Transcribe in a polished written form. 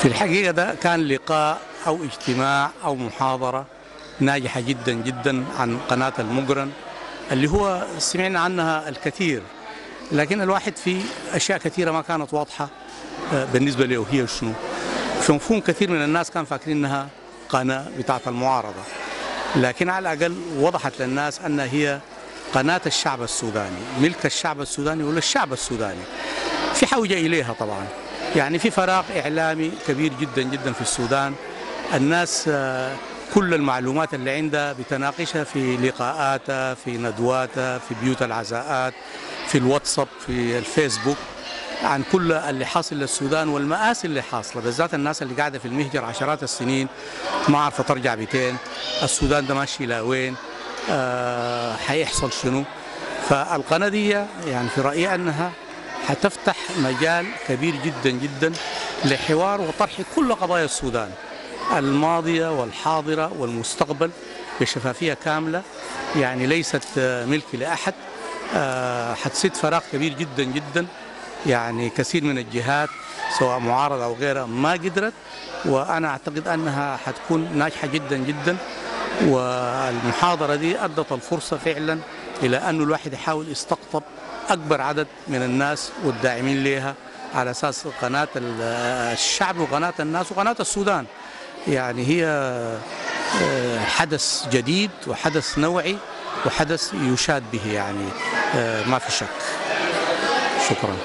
في الحقيقة ده كان لقاء أو اجتماع أو محاضرة ناجحة جدا جدا عن قناة المقرن، اللي هو سمعنا عنها الكثير، لكن الواحد في أشياء كثيرة ما كانت واضحة بالنسبة له هي شنو. في مفهوم كثير من الناس كان فاكرين أنها قناة بتاعة المعارضة، لكن على الأقل وضحت للناس أنها هي قناة الشعب السوداني، ملك الشعب السوداني ولا الشعب السوداني، في حوجة إليها طبعا. يعني في فراغ إعلامي كبير جدا جدا في السودان، الناس كل المعلومات اللي عندها بتناقشها في لقاءاتها، في ندواتها، في بيوت العزاءات، في الواتساب، في الفيسبوك، عن كل اللي حاصل للسودان والمآسي اللي حاصله، بالذات الناس اللي قاعده في المهجر عشرات السنين ما عارفه ترجع بيتين، السودان ده ماشي لوين، حيحصل شنو. فالقناه دي يعني في رايي انها حتفتح مجال كبير جدا جدا لحوار وطرح كل قضايا السودان الماضيه والحاضره والمستقبل بشفافيه كامله، يعني ليست ملك لاحد. حتسد فراغ كبير جدا جدا، يعني كثير من الجهات سواء معارضة أو غيرها ما قدرت، وأنا أعتقد أنها حتكون ناجحة جدا جدا. والمحاضرة دي أدت الفرصة فعلا إلى أن الواحد يحاول يستقطب أكبر عدد من الناس والداعمين لها على أساس قناة الشعب وقناة الناس وقناة السودان. يعني هي حدث جديد وحدث نوعي وحدث يشاد به، يعني ما في شك. شكرا.